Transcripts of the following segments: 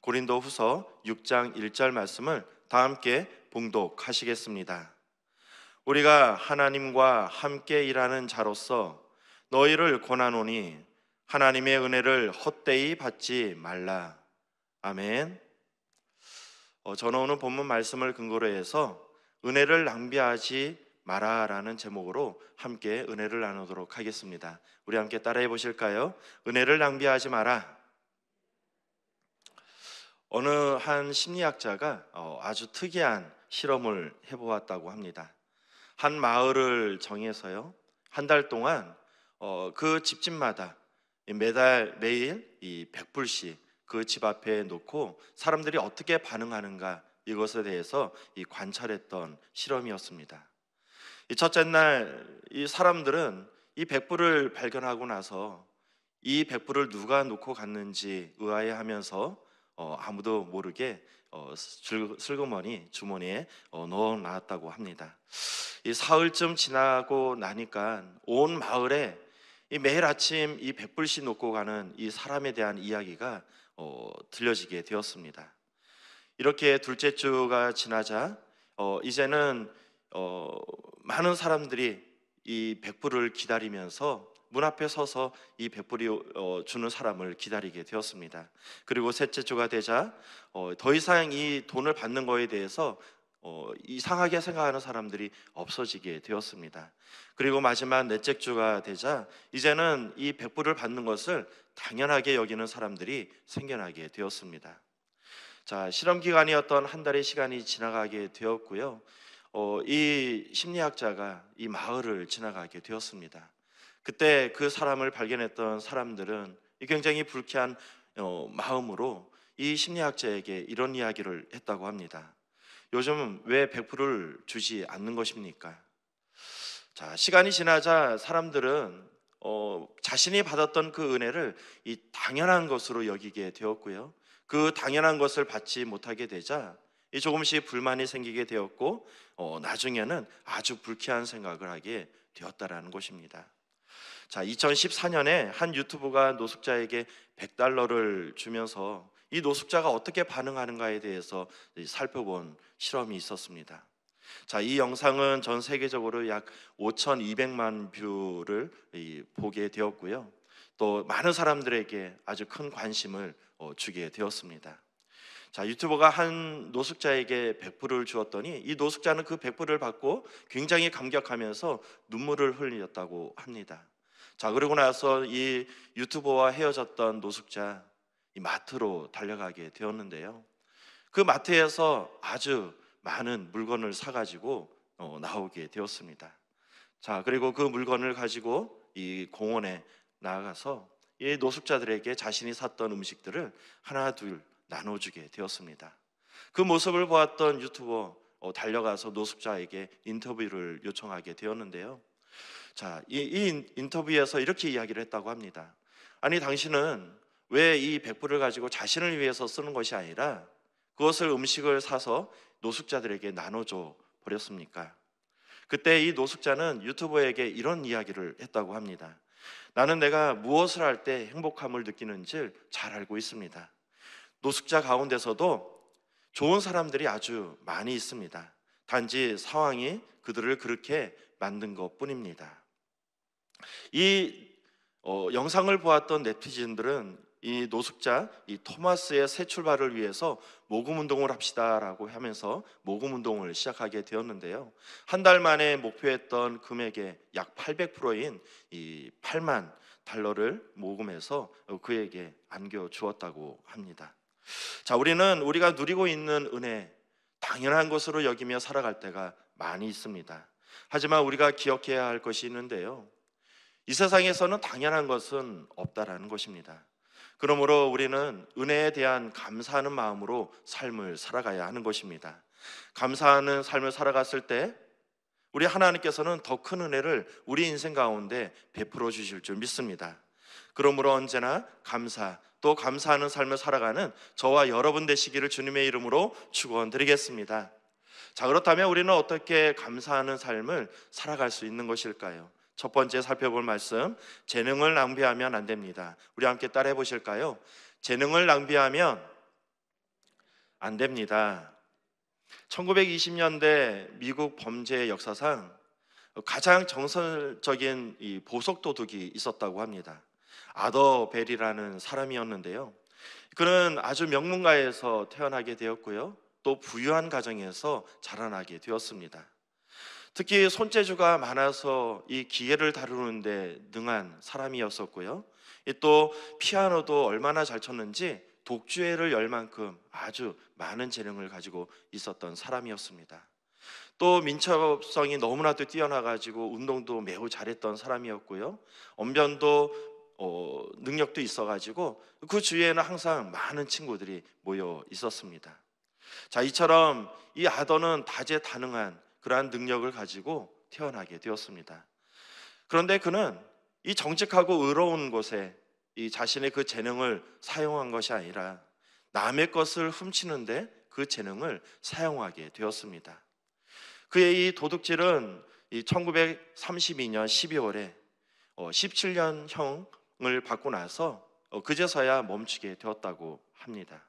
고린도후서 6장 1절 말씀을 다 함께 봉독하시겠습니다. 우리가 하나님과 함께 일하는 자로서 너희를 권하노니 하나님의 은혜를 헛되이 받지 말라. 아멘. 저는 오늘 본문 말씀을 근거로 해서 은혜를 낭비하지 마라라는 제목으로 함께 은혜를 나누도록 하겠습니다. 우리 함께 따라해 보실까요? 은혜를 낭비하지 마라. 어느 한 심리학자가 아주 특이한 실험을 해보았다고 합니다. 한 마을을 정해서요, 한 달 동안 그 집집마다 매일 이 100불씩 그 집 앞에 놓고 사람들이 어떻게 반응하는가, 이것에 대해서 관찰했던 실험이었습니다. 이 첫째 날 이 사람들은 이 100불을 발견하고 나서 이 100불을 누가 놓고 갔는지 의아해하면서 아무도 모르게 슬그머니 주머니에 넣어 놨다고 합니다. 이 사흘쯤 지나고 나니까 온 마을에 이 매일 아침 이 100불씩 놓고 가는 이 사람에 대한 이야기가 들려지게 되었습니다. 이렇게 둘째 주가 지나자 이제는 많은 사람들이 이 100불을 기다리면서 문 앞에 서서 이 100불이 주는 사람을 기다리게 되었습니다. 그리고 셋째 주가 되자 더 이상 이 돈을 받는 거에 대해서 이상하게 생각하는 사람들이 없어지게 되었습니다. 그리고 마지막 넷째 주가 되자 이제는 이 100불을 받는 것을 당연하게 여기는 사람들이 생겨나게 되었습니다. 자, 실험 기간이었던 한 달의 시간이 지나가게 되었고요. 이 심리학자가 이 마을을 지나가게 되었습니다. 그때 그 사람을 발견했던 사람들은 굉장히 불쾌한 마음으로 이 심리학자에게 이런 이야기를 했다고 합니다. 요즘 왜 100%를 주지 않는 것입니까? 자, 시간이 지나자 사람들은 자신이 받았던 그 은혜를 이 당연한 것으로 여기게 되었고요. 그 당연한 것을 받지 못하게 되자 조금씩 불만이 생기게 되었고 나중에는 아주 불쾌한 생각을 하게 되었다라는 것입니다. 자, 2014년에 한 유튜브가 노숙자에게 100달러를 주면서 이 노숙자가 어떻게 반응하는가에 대해서 살펴본 실험이 있었습니다. 자, 이 영상은 전 세계적으로 약 5,200만 뷰를 보게 되었고요. 또 많은 사람들에게 아주 큰 관심을 주게 되었습니다. 자, 유튜버가 한 노숙자에게 100불을 주었더니 이 노숙자는 그 100불을 받고 굉장히 감격하면서 눈물을 흘렸다고 합니다. 자, 그러고 나서 이 유튜버와 헤어졌던 노숙자 이 마트로 달려가게 되었는데요. 그 마트에서 아주 많은 물건을 사가지고 나오게 되었습니다. 자, 그리고 그 물건을 가지고 이 공원에 나가서 이 노숙자들에게 자신이 샀던 음식들을 하나 둘 나눠주게 되었습니다. 그 모습을 보았던 유튜버 달려가서 노숙자에게 인터뷰를 요청하게 되었는데요. 자, 이 인터뷰에서 이렇게 이야기를 했다고 합니다. 아니, 당신은 왜 이 100불을 가지고 자신을 위해서 쓰는 것이 아니라 그것을 음식을 사서 노숙자들에게 나눠줘 버렸습니까? 그때 이 노숙자는 유튜버에게 이런 이야기를 했다고 합니다. 나는 내가 무엇을 할 때 행복함을 느끼는지 잘 알고 있습니다. 노숙자 가운데서도 좋은 사람들이 아주 많이 있습니다. 단지 상황이 그들을 그렇게 만든 것 뿐입니다. 이 영상을 보았던 네티즌들은 이 노숙자 이 토마스의 새 출발을 위해서 모금 운동을 합시다라고 하면서 모금 운동을 시작하게 되었는데요. 한 달 만에 목표했던 금액의 약 800%인 이 8만 달러를 모금해서 그에게 안겨 주었다고 합니다. 자, 우리가 누리고 있는 은혜 당연한 것으로 여기며 살아갈 때가 많이 있습니다. 하지만 우리가 기억해야 할 것이 있는데요. 이 세상에서는 당연한 것은 없다라는 것입니다. 그러므로 우리는 은혜에 대한 감사하는 마음으로 삶을 살아가야 하는 것입니다. 감사하는 삶을 살아갔을 때 우리 하나님께서는 더 큰 은혜를 우리 인생 가운데 베풀어 주실 줄 믿습니다. 그러므로 언제나 또 감사하는 삶을 살아가는 저와 여러분 되시기를 주님의 이름으로 축원드리겠습니다. 자, 그렇다면 우리는 어떻게 감사하는 삶을 살아갈 수 있는 것일까요? 첫 번째 살펴볼 말씀, 재능을 낭비하면 안 됩니다. 우리 함께 따라해 보실까요? 재능을 낭비하면 안 됩니다. 1920년대 미국 범죄 역사상 가장 정설적인 이 보석 도둑이 있었다고 합니다. 아더 벨이라는 사람이었는데요. 그는 아주 명문가에서 태어나게 되었고요. 또 부유한 가정에서 자라나게 되었습니다. 특히 손재주가 많아서 이 기계를 다루는데 능한 사람이었었고요. 또 피아노도 얼마나 잘 쳤는지 독주회를 열 만큼 아주 많은 재능을 가지고 있었던 사람이었습니다. 또 민첩성이 너무나도 뛰어나가지고 운동도 매우 잘했던 사람이었고요. 언변도 능력도 있어가지고 그 주위에는 항상 많은 친구들이 모여 있었습니다. 자, 이처럼 이 아더는 다재다능한 그러한 능력을 가지고 태어나게 되었습니다. 그런데 그는 이 정직하고 의로운 곳에 이 자신의 그 재능을 사용한 것이 아니라 남의 것을 훔치는데 그 재능을 사용하게 되었습니다. 그의 이 도둑질은 1932년 12월에 17년형을 받고 나서 그제서야 멈추게 되었다고 합니다.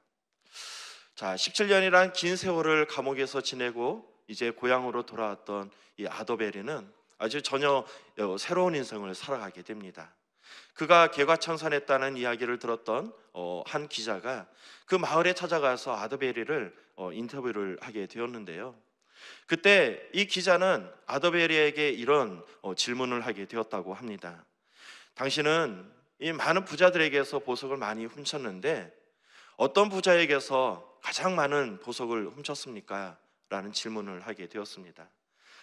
자, 17년이란 긴 세월을 감옥에서 지내고 이제 고향으로 돌아왔던 이 아더베리는 아주 전혀 새로운 인생을 살아가게 됩니다. 그가 개과천선했다는 이야기를 들었던 한 기자가 그 마을에 찾아가서 아더베리를 인터뷰를 하게 되었는데요. 그때 이 기자는 아더베리에게 이런 질문을 하게 되었다고 합니다. 당신은 이 많은 부자들에게서 보석을 많이 훔쳤는데 어떤 부자에게서 가장 많은 보석을 훔쳤습니까? 라는 질문을 하게 되었습니다.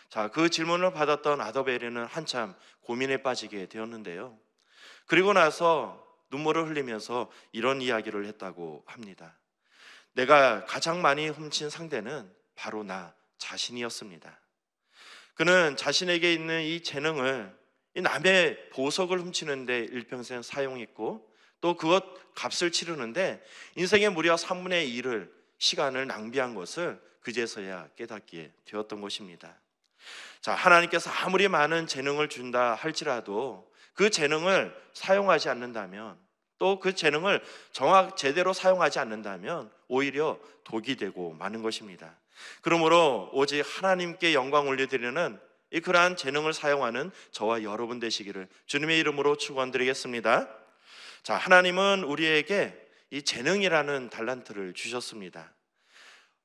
자, 그 질문을 받았던 아더베리는 한참 고민에 빠지게 되었는데요. 그리고 나서 눈물을 흘리면서 이런 이야기를 했다고 합니다. 내가 가장 많이 훔친 상대는 바로 나 자신이었습니다. 그는 자신에게 있는 이 재능을 이 남의 보석을 훔치는데 일평생 사용했고 또 그것 값을 치르는데 인생의 무려 3분의 1을 시간을 낭비한 것을 그제서야 깨닫게 되었던 것입니다. 자, 하나님께서 아무리 많은 재능을 준다 할지라도 그 재능을 사용하지 않는다면 또 그 재능을 제대로 사용하지 않는다면 오히려 독이 되고 마는 것입니다. 그러므로 오직 하나님께 영광 올려드리는 그러한 재능을 사용하는 저와 여러분 되시기를 주님의 이름으로 축원드리겠습니다. 자, 하나님은 우리에게 이 재능이라는 달란트를 주셨습니다.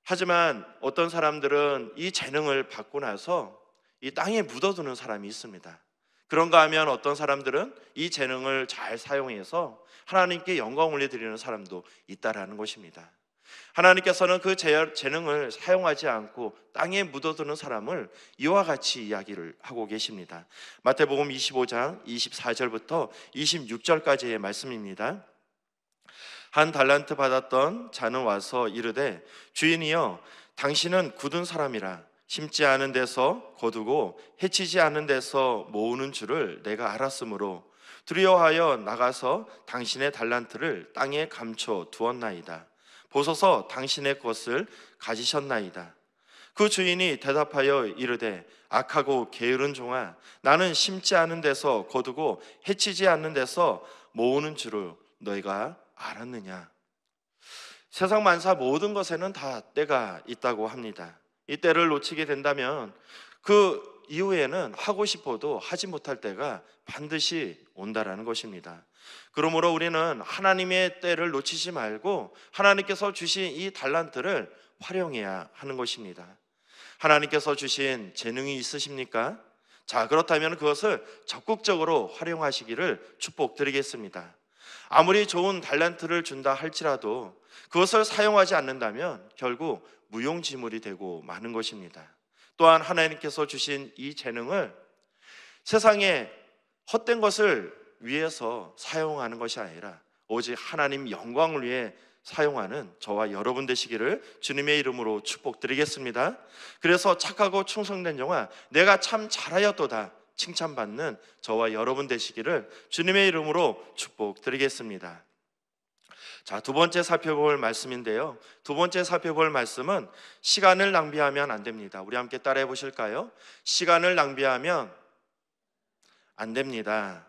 하지만 어떤 사람들은 이 재능을 받고 나서 이 땅에 묻어두는 사람이 있습니다. 그런가 하면 어떤 사람들은 이 재능을 잘 사용해서 하나님께 영광 올려드리는 사람도 있다라는 것입니다. 하나님께서는 그 재능을 사용하지 않고 땅에 묻어두는 사람을 이와 같이 이야기를 하고 계십니다. 마태복음 25장 24절부터 26절까지의 말씀입니다. 한 달란트 받았던 자는 와서 이르되 주인이여 당신은 굳은 사람이라 심지 않은 데서 거두고 해치지 않은 데서 모으는 줄을 내가 알았으므로 두려워하여 나가서 당신의 달란트를 땅에 감춰 두었나이다. 보소서 당신의 것을 가지셨나이다. 그 주인이 대답하여 이르되 악하고 게으른 종아 나는 심지 않은 데서 거두고 해치지 않는 데서 모으는 줄을 너희가 알았느냐. 세상 만사 모든 것에는 다 때가 있다고 합니다. 이 때를 놓치게 된다면 그 이후에는 하고 싶어도 하지 못할 때가 반드시 온다라는 것입니다. 그러므로 우리는 하나님의 때를 놓치지 말고 하나님께서 주신 이 달란트를 활용해야 하는 것입니다. 하나님께서 주신 재능이 있으십니까? 자, 그렇다면 그것을 적극적으로 활용하시기를 축복드리겠습니다. 아무리 좋은 달란트를 준다 할지라도 그것을 사용하지 않는다면 결국 무용지물이 되고 마는 것입니다. 또한 하나님께서 주신 이 재능을 세상에 헛된 것을 위해서 사용하는 것이 아니라 오직 하나님 영광을 위해 사용하는 저와 여러분 되시기를 주님의 이름으로 축복드리겠습니다. 그래서 착하고 충성된 종아 내가 참 잘하였도다 칭찬받는 저와 여러분 되시기를 주님의 이름으로 축복드리겠습니다. 자, 두 번째 살펴볼 말씀인데요. 두 번째 살펴볼 말씀은 시간을 낭비하면 안 됩니다. 우리 함께 따라해 보실까요? 시간을 낭비하면 안 됩니다.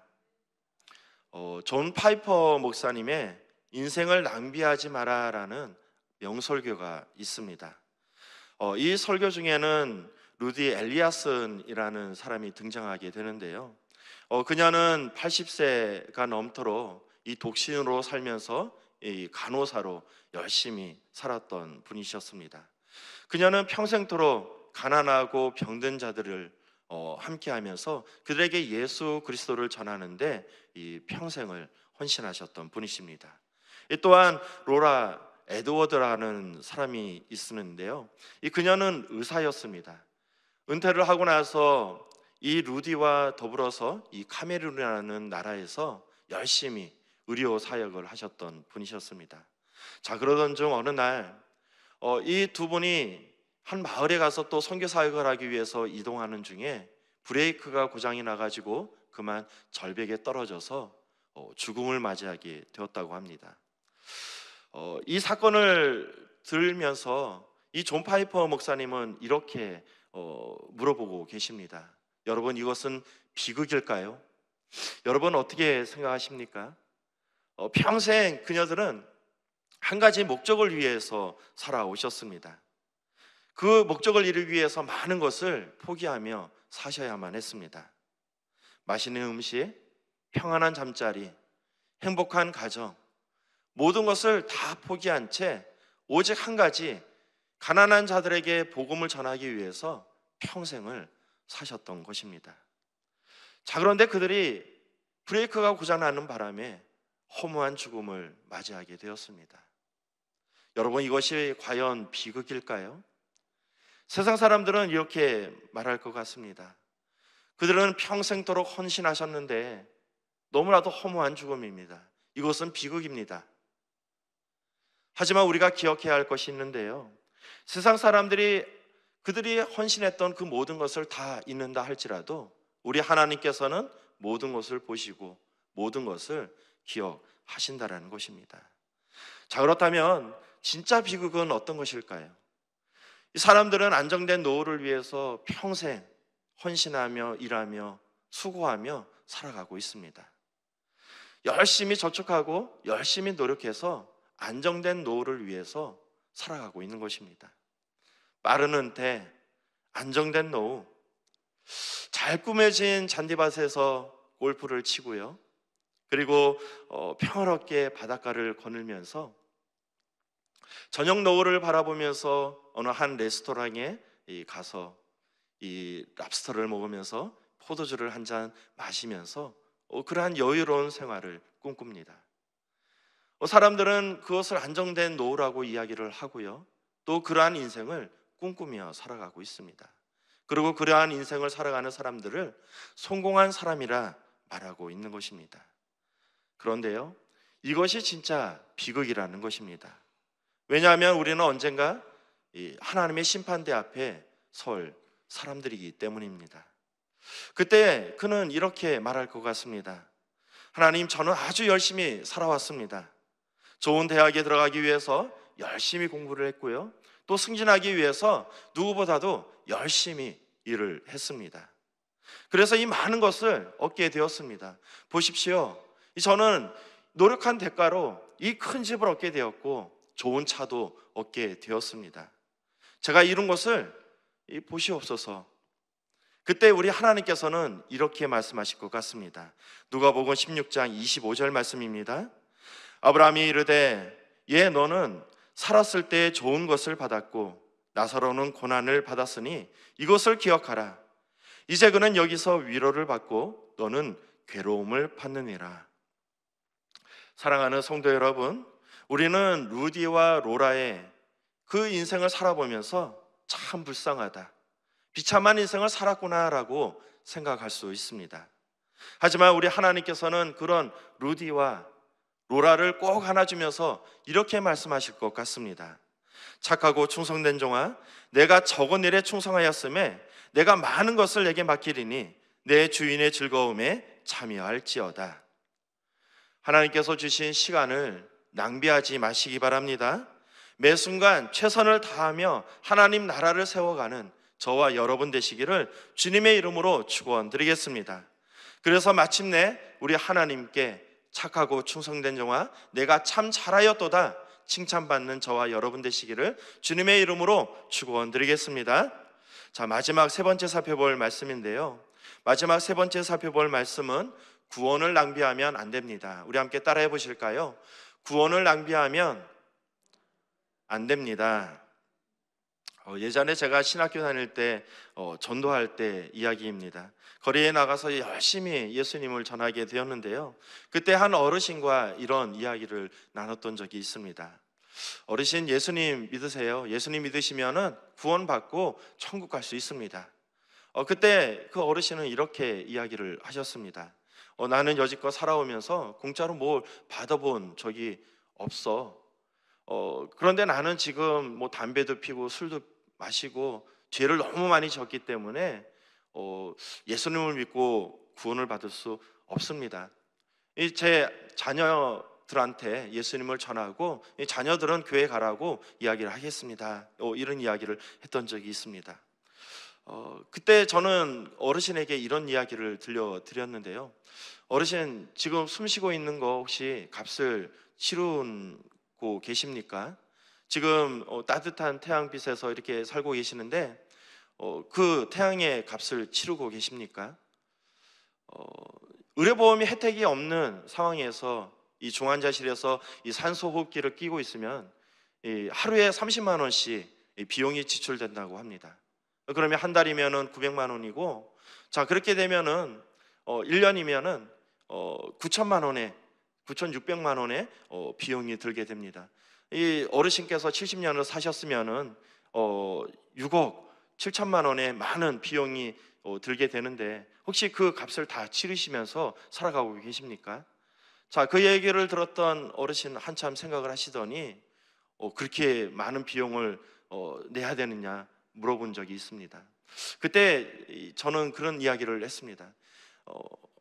존 파이퍼 목사님의 인생을 낭비하지 마라라는 명설교가 있습니다. 이 설교 중에는 루디 엘리아슨이라는 사람이 등장하게 되는데요. 그녀는 80세가 넘도록 이 독신으로 살면서 이 간호사로 열심히 살았던 분이셨습니다. 그녀는 평생토록 가난하고 병든 자들을 함께하면서 그들에게 예수 그리스도를 전하는데 이 평생을 헌신하셨던 분이십니다. 또한 로라 에드워드라는 사람이 있는데요. 그녀는 의사였습니다. 은퇴를 하고 나서 이 루디와 더불어서 이 카메룬이라는 나라에서 열심히 의료 사역을 하셨던 분이셨습니다. 자, 그러던 중 어느 날 이 두 분이 한 마을에 가서 또 선교 사역을 하기 위해서 이동하는 중에 브레이크가 고장이 나가지고 그만 절벽에 떨어져서 죽음을 맞이하게 되었다고 합니다. 이 사건을 들으면서 이 존 파이퍼 목사님은 이렇게 물어보고 계십니다. 여러분, 이것은 비극일까요? 여러분 어떻게 생각하십니까? 평생 그녀들은 한 가지 목적을 위해서 살아오셨습니다. 그 목적을 이루기 위해서 많은 것을 포기하며 사셔야만 했습니다. 맛있는 음식, 평안한 잠자리, 행복한 가정, 모든 것을 다 포기한 채 오직 한 가지, 가난한 자들에게 복음을 전하기 위해서 평생을 사셨던 것입니다. 자, 그런데 그들이 브레이크가 고장나는 바람에 허무한 죽음을 맞이하게 되었습니다. 여러분, 이것이 과연 비극일까요? 세상 사람들은 이렇게 말할 것 같습니다. 그들은 평생토록 헌신하셨는데 너무나도 허무한 죽음입니다. 이것은 비극입니다. 하지만 우리가 기억해야 할 것이 있는데요, 세상 사람들이 그들이 헌신했던 그 모든 것을 다 잊는다 할지라도 우리 하나님께서는 모든 것을 보시고 모든 것을 기억하신다라는 것입니다. 자, 그렇다면 진짜 비극은 어떤 것일까요? 이 사람들은 안정된 노후를 위해서 평생 헌신하며 일하며 수고하며 살아가고 있습니다. 열심히 저축하고 열심히 노력해서 안정된 노후를 위해서 살아가고 있는 것입니다. 빠른 은퇴, 안정된 노후, 잘 꾸며진 잔디밭에서 골프를 치고요, 그리고 평화롭게 바닷가를 거닐면서 저녁 노을을 바라보면서 어느 한 레스토랑에 가서 이 랍스터를 먹으면서 포도주를 한 잔 마시면서 그러한 여유로운 생활을 꿈꿉니다. 사람들은 그것을 안정된 노후라고 이야기를 하고요, 또 그러한 인생을 꿈꾸며 살아가고 있습니다. 그리고 그러한 인생을 살아가는 사람들을 성공한 사람이라 말하고 있는 것입니다. 그런데요, 이것이 진짜 비극이라는 것입니다. 왜냐하면 우리는 언젠가 하나님의 심판대 앞에 설 사람들이기 때문입니다. 그때 그는 이렇게 말할 것 같습니다. 하나님, 저는 아주 열심히 살아왔습니다. 좋은 대학에 들어가기 위해서 열심히 공부를 했고요, 또 승진하기 위해서 누구보다도 열심히 일을 했습니다. 그래서 이 많은 것을 얻게 되었습니다. 보십시오, 저는 노력한 대가로 이 큰 집을 얻게 되었고 좋은 차도 얻게 되었습니다. 제가 이룬 것을 보시옵소서. 그때 우리 하나님께서는 이렇게 말씀하실 것 같습니다. 누가복음 16장 25절 말씀입니다. 아브라함이 이르되 예, 너는 살았을 때 좋은 것을 받았고 나사로는 고난을 받았으니 이것을 기억하라. 이제 그는 여기서 위로를 받고 너는 괴로움을 받느니라. 사랑하는 성도 여러분, 우리는 루디와 로라의 그 인생을 살아보면서 참 불쌍하다, 비참한 인생을 살았구나라고 생각할 수 있습니다. 하지만 우리 하나님께서는 그런 루디와 로라를 꼭 안아주면서 이렇게 말씀하실 것 같습니다. 착하고 충성된 종아, 내가 적은 일에 충성하였음에 내가 많은 것을 내게 맡기리니 내 주인의 즐거움에 참여할지어다. 하나님께서 주신 시간을 낭비하지 마시기 바랍니다. 매 순간 최선을 다하며 하나님 나라를 세워가는 저와 여러분 되시기를 주님의 이름으로 축원드리겠습니다. 그래서 마침내 우리 하나님께 착하고 충성된 종아, 내가 참 잘하였도다, 칭찬받는 저와 여러분 되시기를 주님의 이름으로 축원드리겠습니다. 자, 마지막 세 번째 살펴볼 말씀인데요. 마지막 세 번째 살펴볼 말씀은 구원을 낭비하면 안 됩니다. 우리 함께 따라해 보실까요? 구원을 낭비하면 안 됩니다. 예전에 제가 신학교 다닐 때 전도할 때 이야기입니다. 거리에 나가서 열심히 예수님을 전하게 되었는데요. 그때 한 어르신과 이런 이야기를 나눴던 적이 있습니다. 어르신, 예수님 믿으세요? 예수님 믿으시면은 구원받고 천국 갈 수 있습니다. 그때 그 어르신은 이렇게 이야기를 하셨습니다. 나는 여지껏 살아오면서 공짜로 뭘 받아본 적이 없어. 그런데 나는 지금 뭐 담배도 피고 술도 마시고 죄를 너무 많이 졌기 때문에 예수님을 믿고 구원을 받을 수 없습니다. 제 자녀들한테 예수님을 전하고 이 자녀들은 교회 가라고 이야기를 하겠습니다. 이런 이야기를 했던 적이 있습니다. 그때 저는 어르신에게 이런 이야기를 들려드렸는데요. 어르신, 지금 숨 쉬고 있는 거 혹시 값을 치르고 계십니까? 지금 따뜻한 태양빛에서 이렇게 살고 계시는데 그 태양의 값을 치르고 계십니까? 의료보험이 혜택이 없는 상황에서 이 중환자실에서 이 산소호흡기를 끼고 있으면 하루에 30만 원씩 비용이 지출된다고 합니다. 그러면 한 달이면은 900만 원이고, 자, 그렇게 되면은 1년이면은 9천만 원에 9,600만 원의 비용이 들게 됩니다. 이 어르신께서 70년을 사셨으면은 6억 7천만 원의 많은 비용이 들게 되는데 혹시 그 값을 다 치르시면서 살아가고 계십니까? 자, 그 얘기를 들었던 어르신 한참 생각을 하시더니 그렇게 많은 비용을 내야 되느냐 물어본 적이 있습니다. 그때 저는 그런 이야기를 했습니다.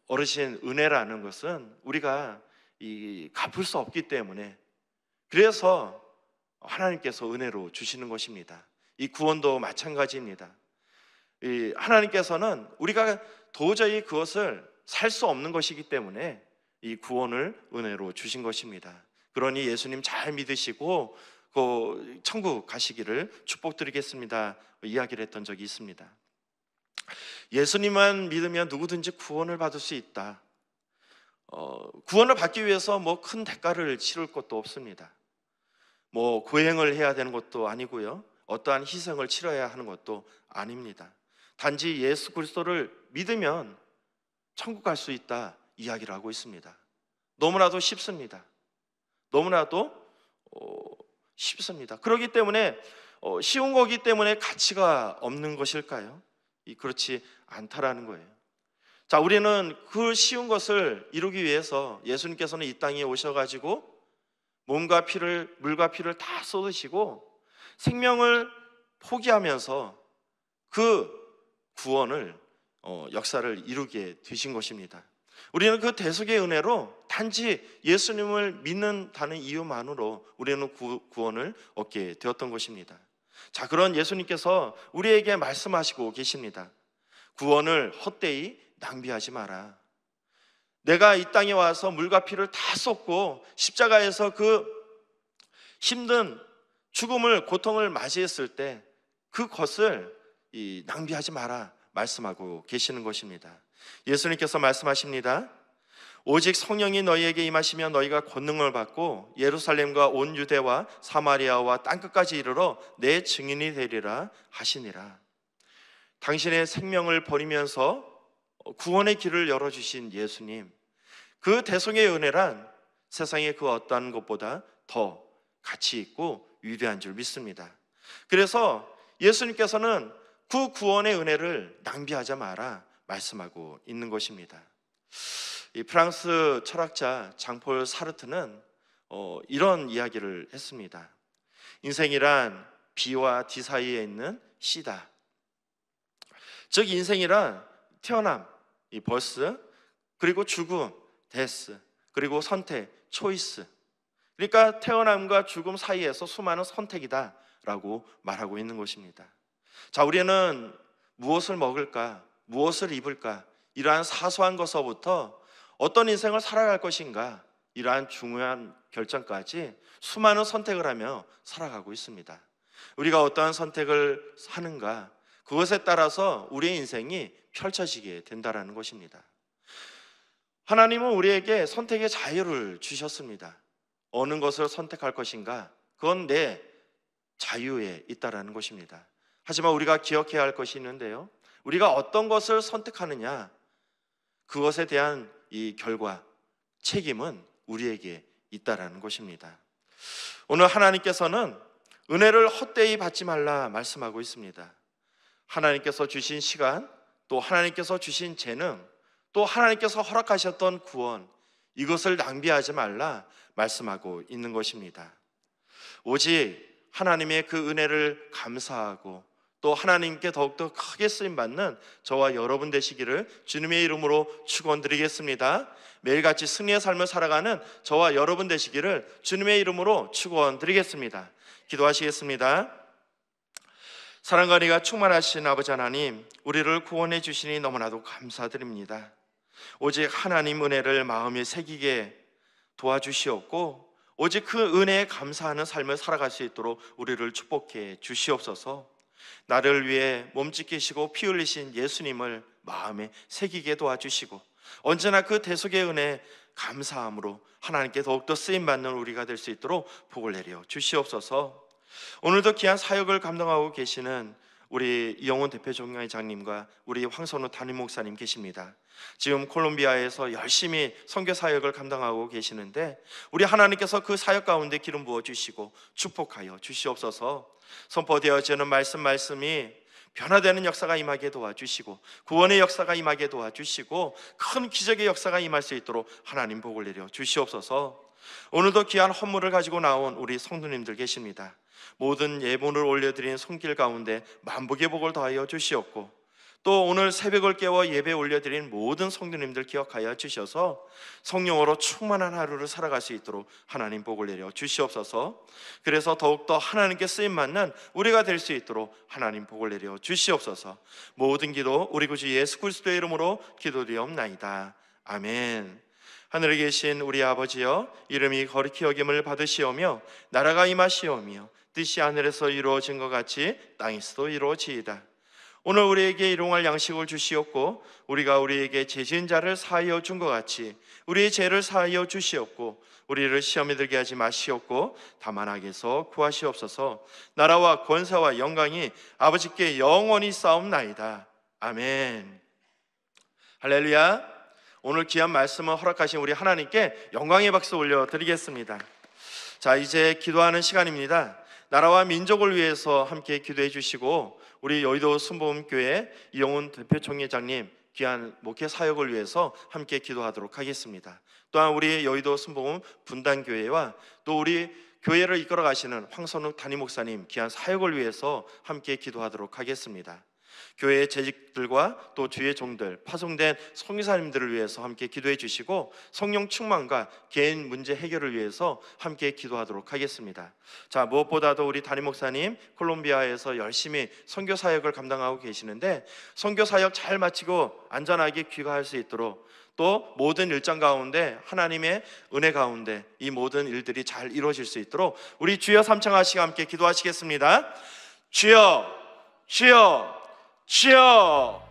어르신, 은혜라는 것은 우리가 갚을 수 없기 때문에, 그래서 하나님께서 은혜로 주시는 것입니다. 이 구원도 마찬가지입니다. 하나님께서는 우리가 도저히 그것을 살 수 없는 것이기 때문에 이 구원을 은혜로 주신 것입니다. 그러니 예수님 잘 믿으시고 그 천국 가시기를 축복드리겠습니다 이야기를 했던 적이 있습니다. 예수님만 믿으면 누구든지 구원을 받을 수 있다. 구원을 받기 위해서 뭐 큰 대가를 치를 것도 없습니다. 뭐 고행을 해야 되는 것도 아니고요, 어떠한 희생을 치러야 하는 것도 아닙니다. 단지 예수 그리스도를 믿으면 천국 갈 수 있다 이야기를 하고 있습니다. 너무나도 쉽습니다. 너무나도 쉽습니다. 그렇기 때문에 쉬운 거기 때문에 가치가 없는 것일까요? 그렇지 않다라는 거예요. 자, 우리는 그 쉬운 것을 이루기 위해서 예수님께서는 이 땅에 오셔가지고 몸과 피를, 물과 피를 다 쏟으시고 생명을 포기하면서 그 구원을 역사를 이루게 되신 것입니다. 우리는 그 대속의 은혜로 단지 예수님을 믿는다는 이유만으로 우리는 구원을 얻게 되었던 것입니다. 자, 그런 예수님께서 우리에게 말씀하시고 계십니다. 구원을 헛되이 낭비하지 마라. 내가 이 땅에 와서 물과 피를 다 쏟고 십자가에서 그 힘든 죽음을, 고통을 맞이했을 때 그것을 낭비하지 마라 말씀하고 계시는 것입니다. 예수님께서 말씀하십니다. 오직 성령이 너희에게 임하시면 너희가 권능을 받고 예루살렘과 온 유대와 사마리아와 땅끝까지 이르러 내 증인이 되리라 하시니라. 당신의 생명을 버리면서 구원의 길을 열어주신 예수님, 그 대속의 은혜란 세상의 그 어떠한 것보다 더 가치 있고 위대한 줄 믿습니다. 그래서 예수님께서는 그 구원의 은혜를 낭비하지 마라 말씀하고 있는 것입니다. 이 프랑스 철학자 장폴 사르트는 이런 이야기를 했습니다. 인생이란 B와 D 사이에 있는 C다. 즉 인생이란 태어남, 이 버스, 그리고 죽음, 데스, 그리고 선택, 초이스. 그러니까 태어남과 죽음 사이에서 수많은 선택이다 라고 말하고 있는 것입니다. 자, 우리는 무엇을 먹을까, 무엇을 입을까, 이러한 사소한 것서부터 어떤 인생을 살아갈 것인가, 이러한 중요한 결정까지 수많은 선택을 하며 살아가고 있습니다. 우리가 어떠한 선택을 하는가, 그것에 따라서 우리의 인생이 펼쳐지게 된다는 것입니다. 하나님은 우리에게 선택의 자유를 주셨습니다. 어느 것을 선택할 것인가, 그건 내 자유에 있다라는 것입니다. 하지만 우리가 기억해야 할 것이 있는데요, 우리가 어떤 것을 선택하느냐, 그것에 대한 이 결과, 책임은 우리에게 있다라는 것입니다. 오늘 하나님께서는 은혜를 헛되이 받지 말라 말씀하고 있습니다. 하나님께서 주신 시간, 또 하나님께서 주신 재능, 또 하나님께서 허락하셨던 구원, 이것을 낭비하지 말라 말씀하고 있는 것입니다. 오직 하나님의 그 은혜를 감사하고 또 하나님께 더욱더 크게 쓰임받는 저와 여러분 되시기를 주님의 이름으로 축원드리겠습니다. 매일같이 승리의 삶을 살아가는 저와 여러분 되시기를 주님의 이름으로 축원드리겠습니다. 기도하시겠습니다. 사랑과 은혜가 충만하신 아버지 하나님, 우리를 구원해 주시니 너무나도 감사드립니다. 오직 하나님 은혜를 마음에 새기게 도와주시옵고, 오직 그 은혜에 감사하는 삶을 살아갈 수 있도록 우리를 축복해 주시옵소서. 나를 위해 몸짓 계시고 피 흘리신 예수님을 마음에 새기게 도와주시고, 언제나 그 대속의 은혜 감사함으로 하나님께 더욱더 쓰임받는 우리가 될 수 있도록 복을 내려 주시옵소서. 오늘도 귀한 사역을 감당하고 계시는 우리 이영훈 대표 종회장님과 우리 황선우 담임 목사님 계십니다. 지금 콜롬비아에서 열심히 선교 사역을 감당하고 계시는데, 우리 하나님께서 그 사역 가운데 기름 부어 주시고 축복하여 주시옵소서. 선포되어지는 말씀이 변화되는 역사가 임하게 도와주시고, 구원의 역사가 임하게 도와주시고, 큰 기적의 역사가 임할 수 있도록 하나님 복을 내려 주시옵소서. 오늘도 귀한 헌물을 가지고 나온 우리 성도님들 계십니다. 모든 예물을 올려드린 손길 가운데 만복의 복을 더하여 주시옵고, 또 오늘 새벽을 깨워 예배 올려드린 모든 성도님들 기억하여 주셔서 성령으로 충만한 하루를 살아갈 수 있도록 하나님 복을 내려 주시옵소서. 그래서 더욱더 하나님께 쓰임받는 우리가 될 수 있도록 하나님 복을 내려 주시옵소서. 모든 기도 우리 구주 예수 그리스도의 이름으로 기도드리옵나이다. 아멘. 하늘에 계신 우리 아버지여, 이름이 거룩히 여김을 받으시오며 나라가 임하시오며 뜻이 하늘에서 이루어진 것 같이 땅에서도 이루어지이다. 오늘 우리에게 일용할 양식을 주시옵고, 우리가 우리에게 죄 지은 자를 사하여 준 것 같이 우리의 죄를 사하여 주시옵고, 우리를 시험에 들게 하지 마시옵고 다만 악에서 구하시옵소서. 나라와 권세와 영광이 아버지께 영원히 쌓옵나이다. 아멘. 할렐루야. 오늘 귀한 말씀을 허락하신 우리 하나님께 영광의 박수 올려드리겠습니다. 자, 이제 기도하는 시간입니다. 나라와 민족을 위해서 함께 기도해 주시고, 우리 여의도 순복음교회 이영훈 대표 총회장님 귀한 목회 사역을 위해서 함께 기도하도록 하겠습니다. 또한 우리 여의도 순복음 분단교회와 또 우리 교회를 이끌어 가시는 황선욱 담임 목사님 귀한 사역을 위해서 함께 기도하도록 하겠습니다. 교회의 재직들과 또 주의 종들, 파송된 성교사님들을 위해서 함께 기도해 주시고, 성령 충만과 개인 문제 해결을 위해서 함께 기도하도록 하겠습니다. 자, 무엇보다도 우리 담임 목사님 콜롬비아에서 열심히 선교 사역을 감당하고 계시는데, 선교 사역 잘 마치고 안전하게 귀가할 수 있도록, 또 모든 일정 가운데 하나님의 은혜 가운데 이 모든 일들이 잘 이루어질 수 있도록 우리 주여 삼창하시고 함께 기도하시겠습니다. 주여, 주여, 주여.